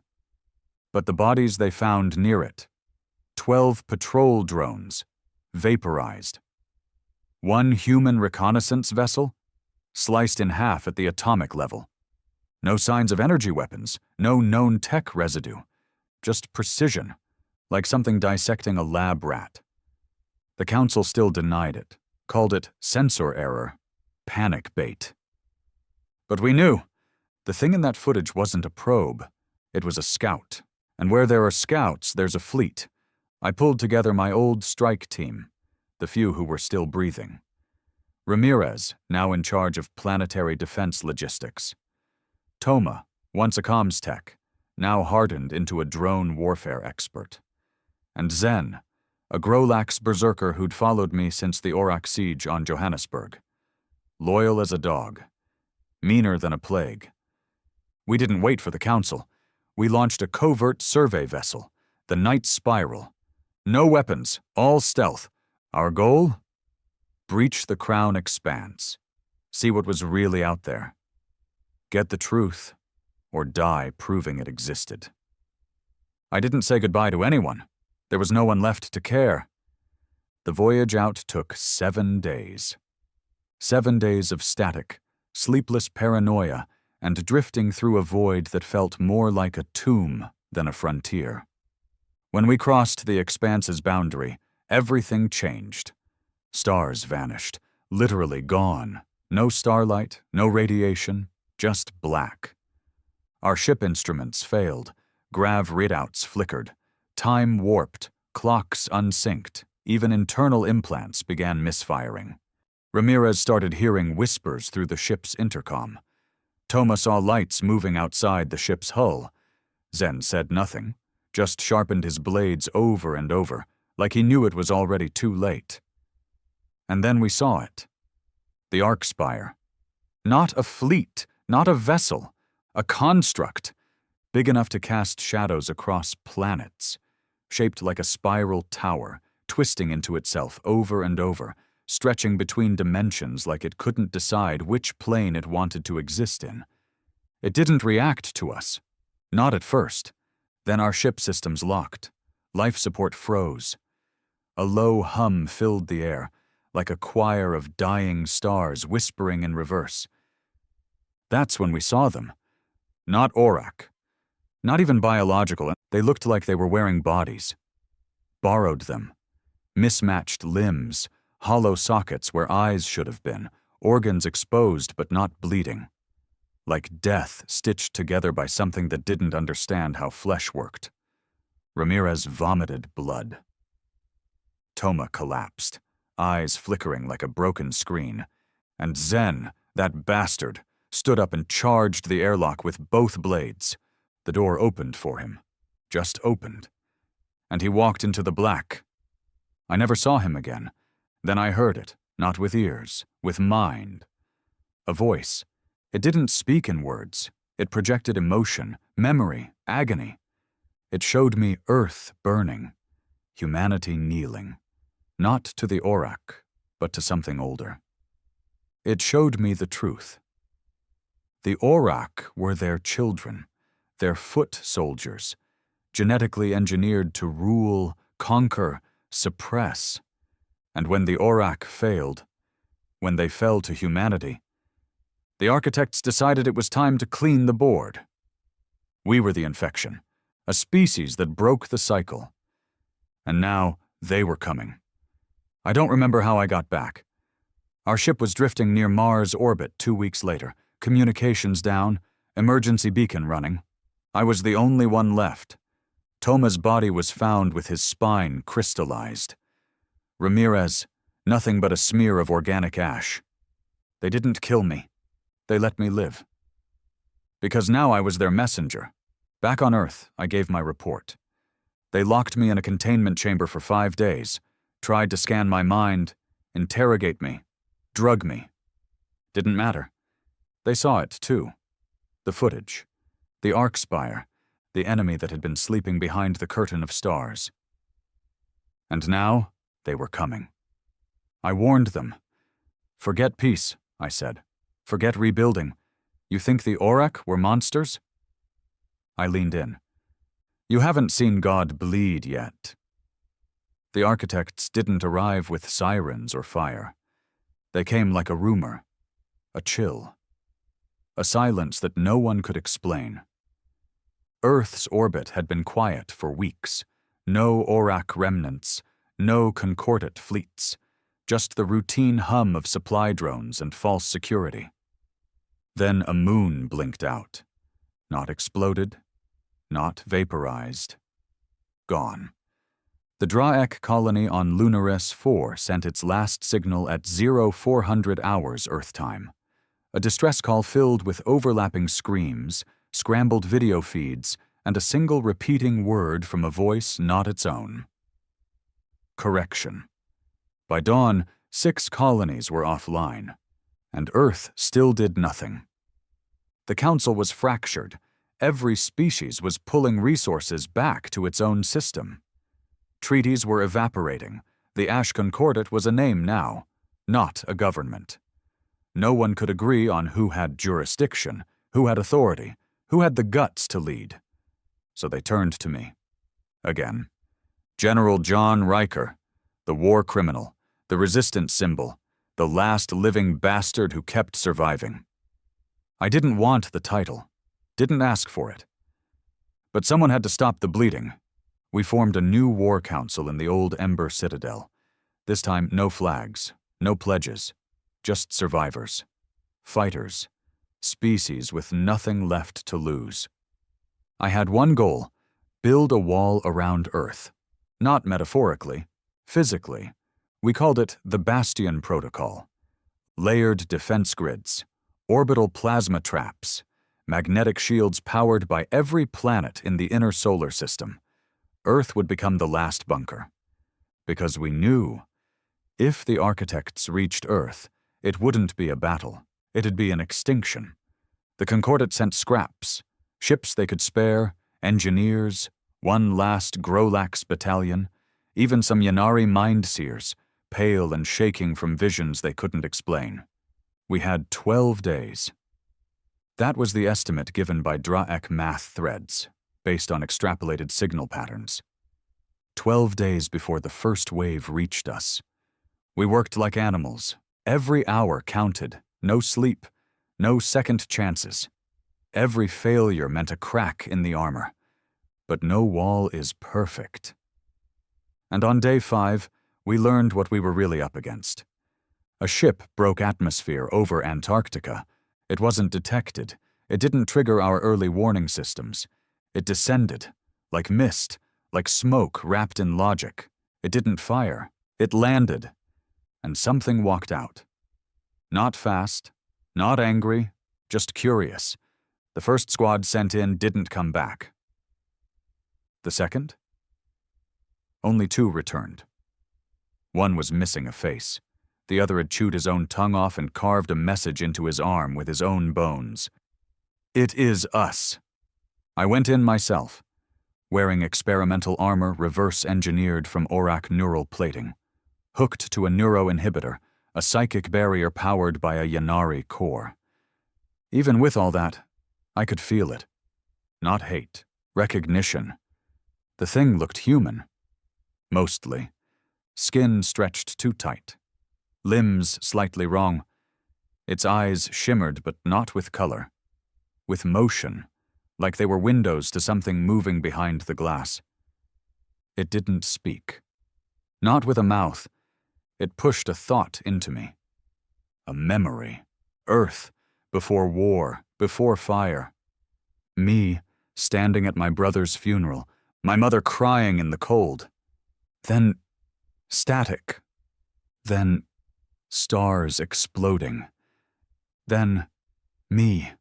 But the bodies they found near it, 12 patrol drones, vaporized. One human reconnaissance vessel, sliced in half at the atomic level. No signs of energy weapons, no known tech residue, just precision, like something dissecting a lab rat. The council still denied it, called it sensor error, panic bait. But we knew. The thing in that footage wasn't a probe. It was a scout. And where there are scouts, there's a fleet. I pulled together my old strike team, the few who were still breathing. Ramirez, now in charge of planetary defense logistics. Toma, once a comms tech, now hardened into a drone warfare expert. And Zen, a Grolax berserker who'd followed me since the orac siege on Johannesburg. Loyal as a dog. Meaner than a plague. We didn't wait for the council. We launched a covert survey vessel, the Night Spiral. No weapons, all stealth. Our goal? Breach the Crown Expanse. See what was really out there. Get the truth, or die proving it existed. I didn't say goodbye to anyone. There was no one left to care. The voyage out took 7 days. 7 days of static, sleepless paranoia, and drifting through a void that felt more like a tomb than a frontier. When we crossed the Expanse's boundary, everything changed. Stars vanished, literally gone. No starlight, no radiation, just black. Our ship instruments failed, grav readouts flickered, time warped, clocks unsynced, even internal implants began misfiring. Ramirez started hearing whispers through the ship's intercom. Toma saw lights moving outside the ship's hull. Zen said nothing, just sharpened his blades over and over, like he knew it was already too late. And then we saw it. The arkspire. Not a fleet, not a vessel, a construct, big enough to cast shadows across planets, shaped like a spiral tower, twisting into itself over and over, stretching between dimensions like it couldn't decide which plane it wanted to exist in. It didn't react to us. Not at first. Then our ship systems locked. Life support froze. A low hum filled the air, like a choir of dying stars whispering in reverse. That's when we saw them. Not orac. Not even biological. They looked like they were wearing bodies. Borrowed them. Mismatched limbs, hollow sockets where eyes should have been, organs exposed but not bleeding. Like death stitched together by something that didn't understand how flesh worked. Ramirez vomited blood. Toma collapsed, eyes flickering like a broken screen, and Zen, that bastard, stood up and charged the airlock with both blades. The door opened for him, just opened, and he walked into the black. I never saw him again. Then I heard it, not with ears, with mind. A voice. It didn't speak in words. It projected emotion, memory, agony. It showed me Earth burning, humanity kneeling, not to the orac, but to something older. It showed me the truth. The orac were their children, their foot soldiers, genetically engineered to rule, conquer, suppress. And when the orac failed, when they fell to humanity, the architects decided it was time to clean the board. We were the infection, a species that broke the cycle. And now they were coming. I don't remember how I got back. Our ship was drifting near Mars orbit 2 weeks later, communications down, emergency beacon running. I was the only one left. Toma's body was found with his spine crystallized. Ramirez, nothing but a smear of organic ash. They didn't kill me. They let me live. Because now I was their messenger. Back on Earth, I gave my report. They locked me in a containment chamber for 5 days, tried to scan my mind, interrogate me, drug me. Didn't matter. They saw it, too. The footage. The arkspire, the enemy that had been sleeping behind the curtain of stars. And now, they were coming. I warned them. Forget peace, I said. Forget rebuilding. You think the orac were monsters? I leaned in. You haven't seen God bleed yet. The architects didn't arrive with sirens or fire. They came like a rumor, a chill, a silence that no one could explain. Earth's orbit had been quiet for weeks. No orac remnants, no concordat fleets, just the routine hum of supply drones and false security. Then a moon blinked out. Not exploded, not vaporized. Gone. The Draek colony on Lunaris 4 sent its last signal at 0400 hours Earth time. A distress call filled with overlapping screams, scrambled video feeds, and a single repeating word from a voice not its own. Correction. By dawn, 6 colonies were offline, and Earth still did nothing. The Council was fractured. Every species was pulling resources back to its own system. Treaties were evaporating. The Ash Concordat was a name now, not a government. No one could agree on who had jurisdiction, who had authority, who had the guts to lead. So they turned to me. Again. General John Riker, the war criminal, the resistance symbol, the last living bastard who kept surviving. I didn't want the title, didn't ask for it. But someone had to stop the bleeding. We formed a new war council in the old Ember Citadel. This time, no flags, no pledges, just survivors, fighters, species with nothing left to lose. I had one goal: build a wall around Earth. Not metaphorically, physically. We called it the Bastion Protocol. Layered defense grids, orbital plasma traps, magnetic shields powered by every planet in the inner solar system. Earth would become the last bunker. Because we knew, if the architects reached Earth, it wouldn't be a battle. It'd be an extinction. The Concordat sent scraps, ships they could spare, engineers, one last Grolax battalion, even some Yanari mind-seers, pale and shaking from visions they couldn't explain. We had 12 days. That was the estimate given by Draek math threads, based on extrapolated signal patterns. 12 days before the first wave reached us. We worked like animals. Every hour counted. No sleep. No second chances. Every failure meant a crack in the armor. But no wall is perfect. And on day 5, we learned what we were really up against. A ship broke atmosphere over Antarctica. It wasn't detected. It didn't trigger our early warning systems. It descended, like mist, like smoke wrapped in logic. It didn't fire. It landed. And something walked out. Not fast, not angry, just curious. The first squad sent in didn't come back. The second? Only 2 returned. One was missing a face. The other had chewed his own tongue off and carved a message into his arm with his own bones. It is us. I went in myself, wearing experimental armor reverse-engineered from orac neural plating, hooked to a neuroinhibitor, a psychic barrier powered by a Yanari core. Even with all that, I could feel it. Not hate, recognition. The thing looked human. Mostly. Skin stretched too tight. Limbs slightly wrong. Its eyes shimmered, but not with color. With motion, like they were windows to something moving behind the glass. It didn't speak. Not with a mouth. It pushed a thought into me. A memory. Earth. Before war. Before fire. Me, standing at my brother's funeral. My mother crying in the cold. Then static. Then stars exploding. Then me,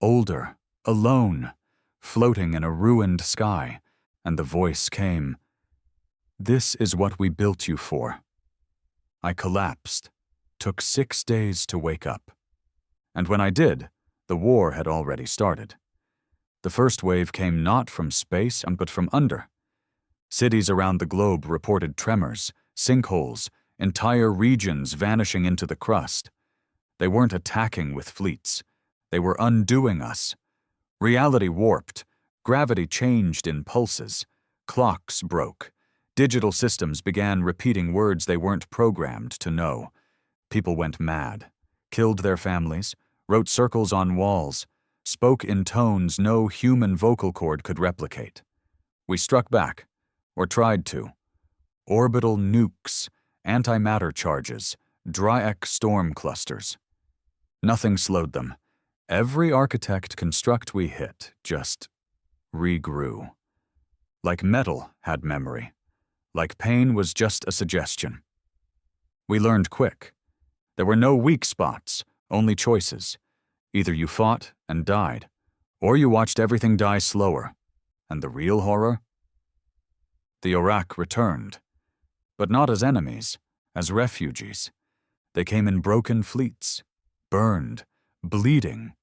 older, alone, floating in a ruined sky, and the voice came, "This is what we built you for." I collapsed, took 6 days to wake up. And when I did, the war had already started. The first wave came not from space, but from under. Cities around the globe reported tremors, sinkholes, entire regions vanishing into the crust. They weren't attacking with fleets. They were undoing us. Reality warped. Gravity changed in pulses. Clocks broke. Digital systems began repeating words they weren't programmed to know. People went mad, killed their families, wrote circles on walls, spoke in tones no human vocal cord could replicate. We struck back, or tried to. Orbital nukes, antimatter charges, Dryek storm clusters. Nothing slowed them. Every architect construct we hit just regrew. Like metal had memory. Like pain was just a suggestion. We learned quick. There were no weak spots, only choices. Either you fought and died, or you watched everything die slower. And the real horror? The orac returned. But not as enemies, as refugees. They came in broken fleets, burned, bleeding,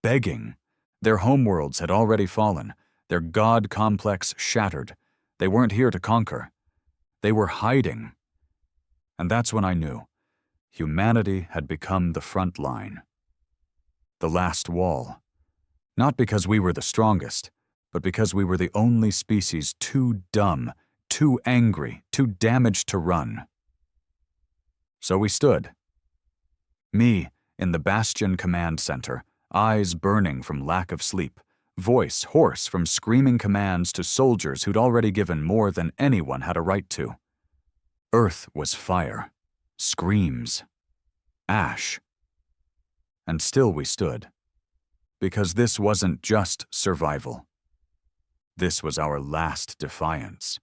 begging. Their homeworlds had already fallen, their god complex shattered. They weren't here to conquer. They were hiding. And that's when I knew. Humanity had become the front line. The last wall. Not because we were the strongest, but because we were the only species too dumb, too angry, too damaged to run. So we stood. Me, in the Bastion command center, eyes burning from lack of sleep, voice hoarse from screaming commands to soldiers who'd already given more than anyone had a right to. Earth was fire, screams, ash. And still we stood. Because this wasn't just survival. This was our last defiance.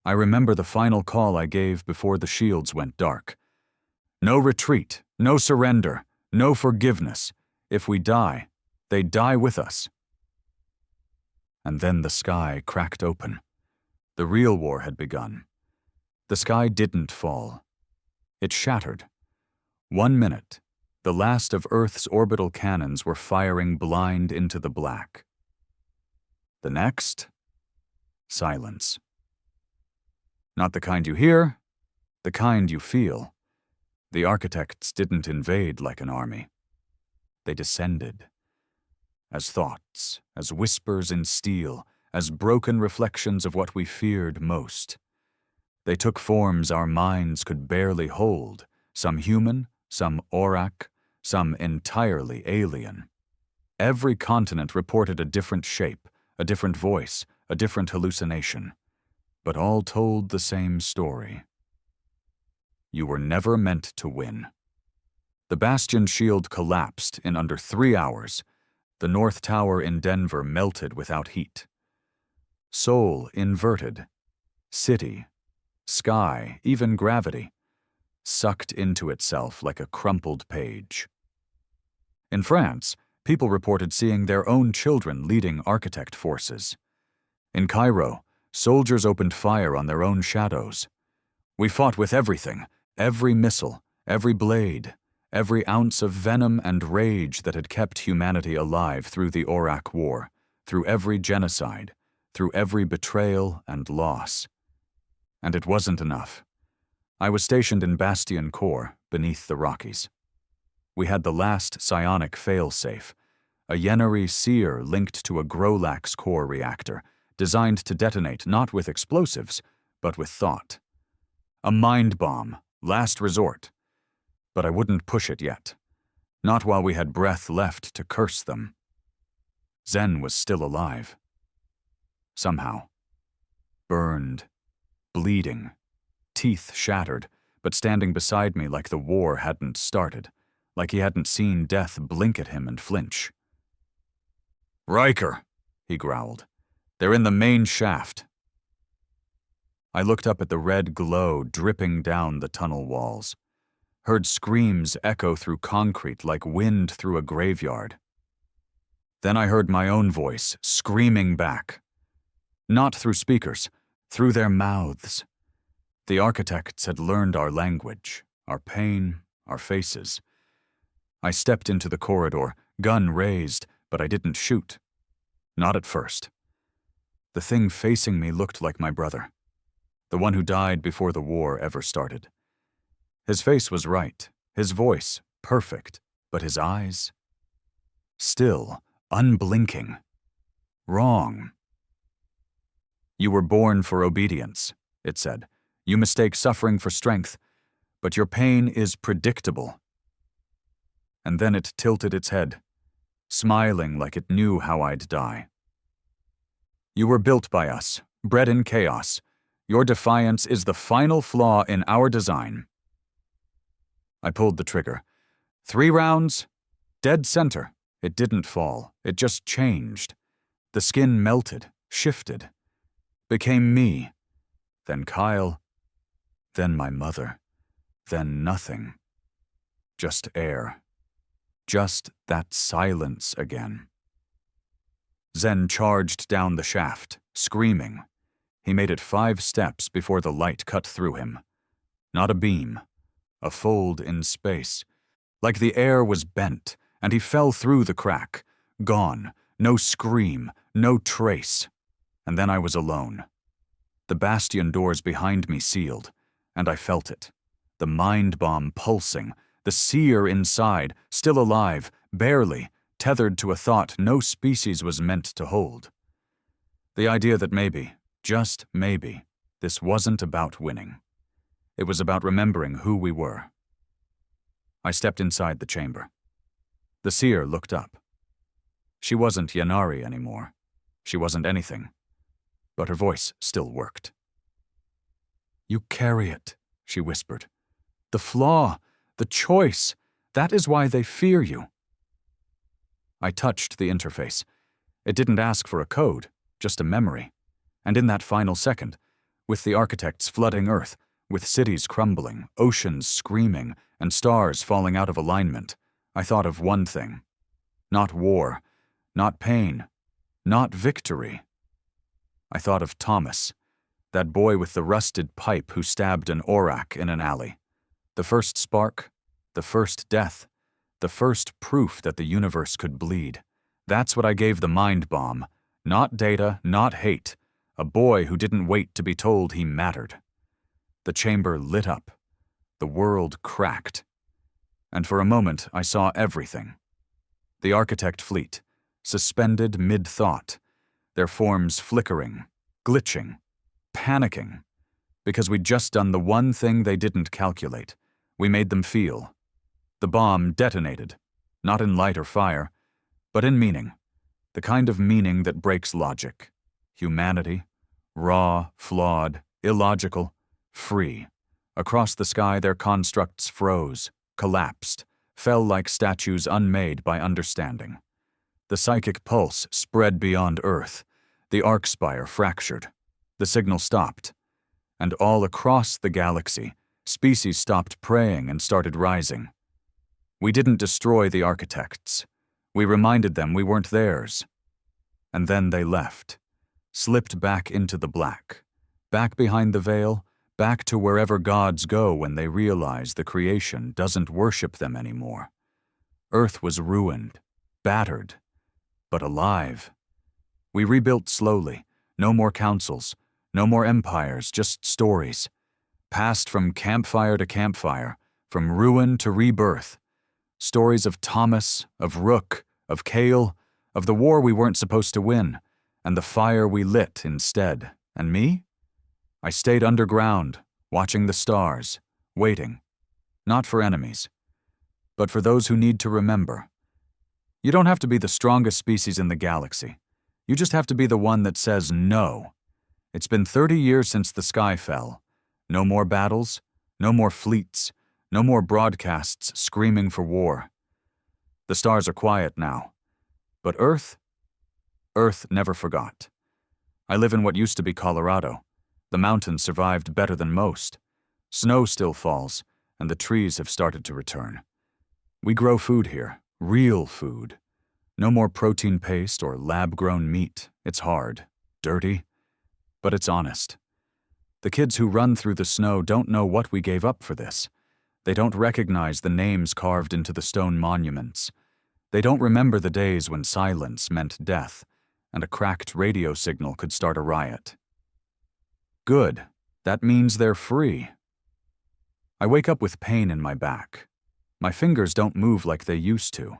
I remember the final call I gave before the shields went dark. No retreat, no surrender, no forgiveness. If we die, they die with us. And then the sky cracked open. The real war had begun. The sky didn't fall. It shattered. 1 minute, the last of Earth's orbital cannons were firing blind into the black. The next, silence. Not the kind you hear, the kind you feel. The architects didn't invade like an army. They descended. As thoughts, as whispers in steel, as broken reflections of what we feared most. They took forms our minds could barely hold, some human, some orac, some entirely alien. Every continent reported a different shape, a different voice, a different hallucination, but all told the same story. You were never meant to win. The Bastion shield collapsed in under 3 hours. The North Tower in Denver melted without heat. Seoul inverted. City, sky, even gravity, sucked into itself like a crumpled page. In France, people reported seeing their own children leading architect forces. In Cairo, soldiers opened fire on their own shadows. We fought with everything, every missile, every blade, every ounce of venom and rage that had kept humanity alive through the Orac War, through every genocide, through every betrayal and loss. And it wasn't enough. I was stationed in Bastion Corps, beneath the Rockies. We had the last psionic failsafe, a Yennery seer linked to a Grolax core reactor, designed to detonate not with explosives, but with thought. A mind bomb, last resort. But I wouldn't push it yet. Not while we had breath left to curse them. Zen was still alive. Somehow. Burned. Bleeding. Teeth shattered, but standing beside me like the war hadn't started, like he hadn't seen death blink at him and flinch. "Riker," he growled. "They're in the main shaft." I looked up at the red glow dripping down the tunnel walls, heard screams echo through concrete like wind through a graveyard. Then I heard my own voice screaming back. Not through speakers, through their mouths. The architects had learned our language, our pain, our faces. I stepped into the corridor, gun raised, but I didn't shoot. Not at first. The thing facing me looked like my brother, the one who died before the war ever started. His face was right, his voice perfect, but his eyes? Still, unblinking. Wrong. "You were born for obedience," it said. "You mistake suffering for strength, but your pain is predictable." And then it tilted its head, smiling like it knew how I'd die. "You were built by us, bred in chaos. Your defiance is the final flaw in our design." I pulled the trigger. 3 rounds, dead center. It didn't fall. It just changed. The skin melted, shifted, became me, then Kyle, then my mother, then nothing. Just air. Just that silence again. Zen charged down the shaft, screaming. He made it 5 steps before the light cut through him. Not a beam, a fold in space. Like the air was bent, and he fell through the crack. Gone, no scream, no trace. And then I was alone. The Bastion doors behind me sealed, and I felt it. The mind bomb pulsing, the seer inside, still alive, barely, tethered to a thought no species was meant to hold. The idea that maybe, just maybe, this wasn't about winning. It was about remembering who we were. I stepped inside the chamber. The seer looked up. She wasn't Yanari anymore. She wasn't anything. But her voice still worked. "You carry it," she whispered. "The flaw, the choice, that is why they fear you." I touched the interface. It didn't ask for a code, just a memory. And in that final second, with the architects flooding Earth, with cities crumbling, oceans screaming, and stars falling out of alignment, I thought of one thing. Not war, not pain, not victory. I thought of Thomas, that boy with the rusted pipe who stabbed an orac in an alley. The first spark, the first death, the first proof that the universe could bleed. That's what I gave the mind bomb. Not data, not hate. A boy who didn't wait to be told he mattered. The chamber lit up. The world cracked. And for a moment, I saw everything. The architect fleet, suspended mid-thought, their forms flickering, glitching, panicking, because we'd just done the one thing they didn't calculate. We made them feel. The bomb detonated, not in light or fire, but in meaning, the kind of meaning that breaks logic. Humanity, raw, flawed, illogical, free, Across the sky, their constructs froze, collapsed, fell like statues unmade by understanding. The psychic pulse spread beyond Earth. The arkspire fractured. The signal stopped. And all across the galaxy, species stopped praying and started rising. We didn't destroy the architects. We reminded them we weren't theirs. And then they left, slipped back into the black, back behind the veil, back to wherever gods go when they realize the creation doesn't worship them anymore. Earth was ruined, battered, but alive. We rebuilt slowly, no more councils, no more empires, just stories. Passed from campfire to campfire, from ruin to rebirth. Stories of Thomas, of Rook, of Kale, of the war we weren't supposed to win, and the fire we lit instead. And me? I stayed underground, watching the stars, waiting. Not for enemies, but for those who need to remember. You don't have to be the strongest species in the galaxy. You just have to be the one that says no. It's been 30 years since the sky fell. No more battles, no more fleets, no more broadcasts screaming for war. The stars are quiet now. But Earth never forgot. I live in what used to be Colorado. The mountains survived better than most. Snow still falls, and the trees have started to return. We grow food here, real food. No more protein paste or lab-grown meat. It's hard, dirty, but it's honest. The kids who run through the snow don't know what we gave up for this. They don't recognize the names carved into the stone monuments. They don't remember the days when silence meant death, and a cracked radio signal could start a riot. Good. That means they're free. I wake up with pain in my back. My fingers don't move like they used to.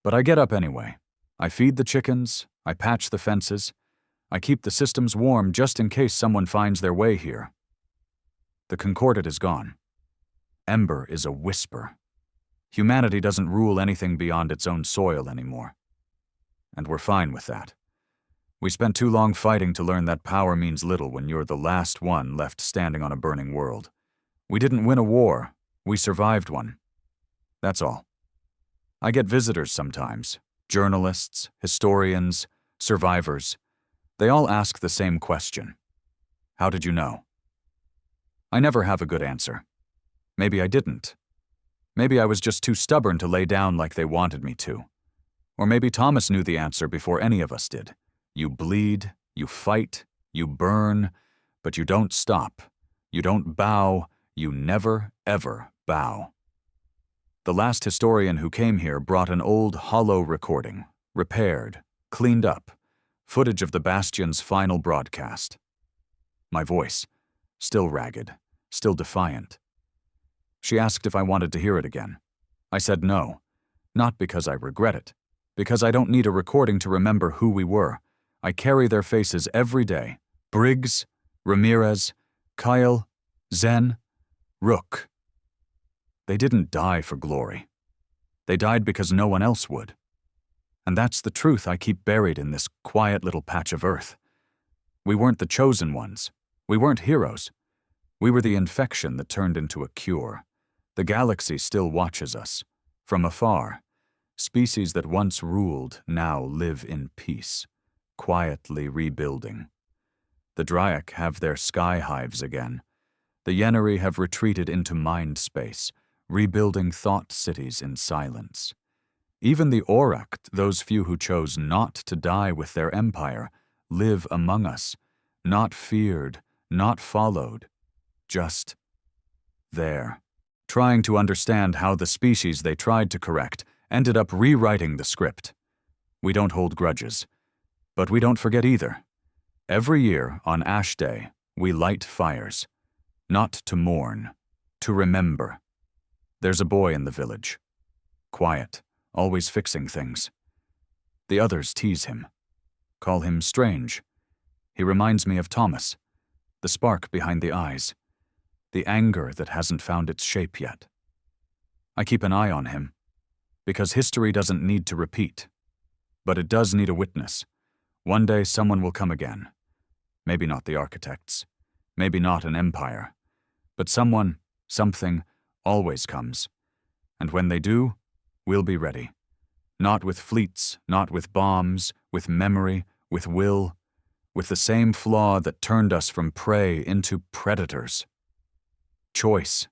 But I get up anyway. I feed the chickens, I patch the fences, I keep the systems warm just in case someone finds their way here. The concordat is gone. Ember is a whisper. Humanity doesn't rule anything beyond its own soil anymore. And we're fine with that. We spent too long fighting to learn that power means little when you're the last one left standing on a burning world. We didn't win a war, we survived one. That's all. I get visitors sometimes, journalists, historians, survivors. They all ask the same question. How did you know? I never have a good answer. Maybe I didn't. Maybe I was just too stubborn to lay down like they wanted me to. Or maybe Thomas knew the answer before any of us did. You bleed, you fight, you burn, but you don't stop. You don't bow, you never, ever bow. The last historian who came here brought an old hollow recording, repaired, cleaned up, footage of the Bastion's final broadcast. My voice, still ragged, still defiant. She asked if I wanted to hear it again. I said no, not because I regret it, because I don't need a recording to remember who we were. I carry their faces every day. Briggs, Ramirez, Kyle, Zen, Rook. They didn't die for glory. They died because no one else would. And that's the truth I keep buried in this quiet little patch of earth. We weren't the chosen ones. We weren't heroes. We were the infection that turned into a cure. The galaxy still watches us. From afar, species that once ruled now live in peace, quietly rebuilding. The Dryak have their sky hives again. The Yeneri have retreated into mind space, rebuilding thought cities in silence. Even the orac, those few who chose not to die with their empire, live among us, not feared, not followed, just there, trying to understand how the species they tried to correct ended up rewriting the script. We don't hold grudges, but we don't forget either. Every year, on Ash Day, we light fires, not to mourn, to remember. There's a boy in the village, quiet, always fixing things. The others tease him, call him strange. He reminds me of Thomas, the spark behind the eyes, the anger that hasn't found its shape yet. I keep an eye on him, because history doesn't need to repeat, but it does need a witness. One day someone will come again. Maybe not the architects, maybe not an empire, But someone, something, always comes. And when they do, we'll be ready. Not with fleets, not with bombs, with memory, with will, with the same flaw that turned us from prey into predators. Choice.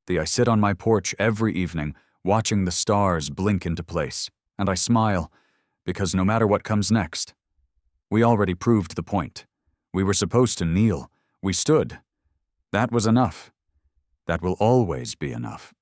I sit on my porch every evening, watching the stars blink into place, and I smile, because no matter what comes next, we already proved the point. We were supposed to kneel. We stood. That was enough. That will always be enough.